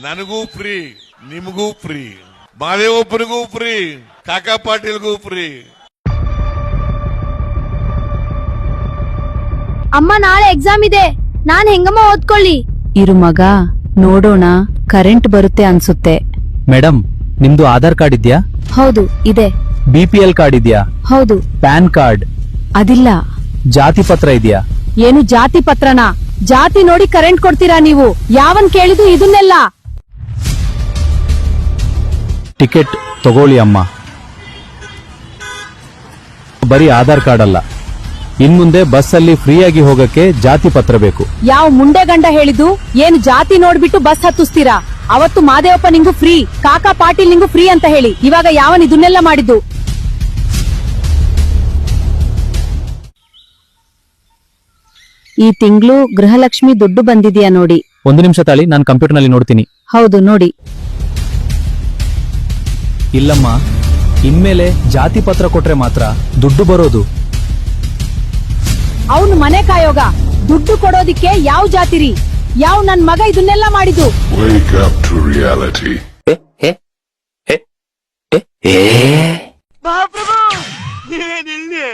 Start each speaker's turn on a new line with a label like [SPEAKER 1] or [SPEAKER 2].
[SPEAKER 1] ನನಗೂ ಫ್ರೀ, ನಿಮಗೂ free, ಮಾದೇವಪ್ಪನಿಗೂ free, ಕಾಕಾ ಪಾಟೀಲ್ಗೂ ಫ್ರೀ.
[SPEAKER 2] ಅಮ್ಮ ನಾಳೆ ಎಕ್ಸಾಮ್ ಇದೆ, ನಾನ್ ಹೆಂಗಮ್ಮ ಓದ್ಕೊಳ್ಳಿ?
[SPEAKER 3] ಇರು ಮಗ, ನೋಡೋಣ. ಕರೆಂಟ್ ಬರುತ್ತೆ ಅನ್ಸುತ್ತೆ.
[SPEAKER 4] ಮೇಡಮ್, ನಿಮ್ದು ಆಧಾರ್ ಕಾರ್ಡ್ ಇದ್ಯಾ?
[SPEAKER 3] ಹೌದು ಇದೆ.
[SPEAKER 4] ಬಿಪಿಎಲ್ ಕಾರ್ಡ್ ಇದ್ಯಾ?
[SPEAKER 3] ಹೌದು.
[SPEAKER 4] PAN card?
[SPEAKER 3] ಅದಿಲ್ಲ.
[SPEAKER 4] ಜಾತಿ ಪತ್ರ ಇದೆಯಾ?
[SPEAKER 3] ಏನು ಜಾತಿ ಪತ್ರನಾ? ಜಾತಿ ನೋಡಿ ಕರೆಂಟ್ ಕೊಡ್ತೀರಾ ನೀವು? ಯಾವನ್ ಕೇಳಿದು ಇದನ್ನೆಲ್ಲ?
[SPEAKER 4] ಟಿಕೆಟ್ ತಗೊಳ್ಳಿ ಅಮ್ಮ. ಬರೀ ಆಧಾರ್ ಕಾರ್ಡ್ ಅಲ್ಲ, ಇನ್ಮುಂದೆ ಬಸ್ಸಲ್ಲಿ ಫ್ರೀಯಾಗಿ ಹೋಗಕ್ಕೆ ಜಾತಿ ಪತ್ರ ಬೇಕು.
[SPEAKER 3] ಯಾವ ಮುಂಡೆ ಗಂಡ ಹೇಳಿದ್ದು? ಏನು ಜಾತಿ ನೋಡ್ಬಿಟ್ಟು ಬಸ್ ಹತ್ತಿಸ್ತೀರಾ? ಅವತ್ತು ಮಾದೇವಪ್ಪ ನಿಂಗೂ ಫ್ರೀ, ಕಾಕಾ ಪಾಟೀಲ್ ನಿಂಗೂ ಫ್ರೀ ಅಂತ ಹೇಳಿ, ಇವಾಗ ಯಾವನ್ ಇದನ್ನೆಲ್ಲ ಮಾಡಿದ್ದು? ಈ ತಿಂಗಳು ಗೃಹಲಕ್ಷ್ಮಿ ದುಡ್ಡು ಬಂದಿದ್ಯಾ ನೋಡಿ.
[SPEAKER 4] ಒಂದು ನಿಮಿಷ ತಾಳಿ, ನಾನು ಕಂಪ್ಯೂಟರ್ನಲ್ಲಿ ನೋಡ್ತೀನಿ.
[SPEAKER 3] ಹೌದು ನೋಡಿ.
[SPEAKER 4] ಇಲ್ಲಮ್ಮ, ಇನ್ಮೇಲೆ ಜಾತಿ ಪತ್ರ ಕೊಟ್ರೆ ಮಾತ್ರ ದುಡ್ಡು ಬರೋದು.
[SPEAKER 3] ಅವನು ಮನೆ ಕಾಯೋಗ, ದುಡ್ಡು ಕೊಡೋದಿಕ್ಕೆ ಯಾವ ಜಾತಿರಿ? ಯಾವ ನನ್ ಮಗ ಇದನ್ನೆಲ್ಲ ಮಾಡಿದ್ದು?
[SPEAKER 1] Wake up to reality.
[SPEAKER 5] ಮಹಾಪ್ರಭು, ನೀವೇನಿಲ್ಲಿ?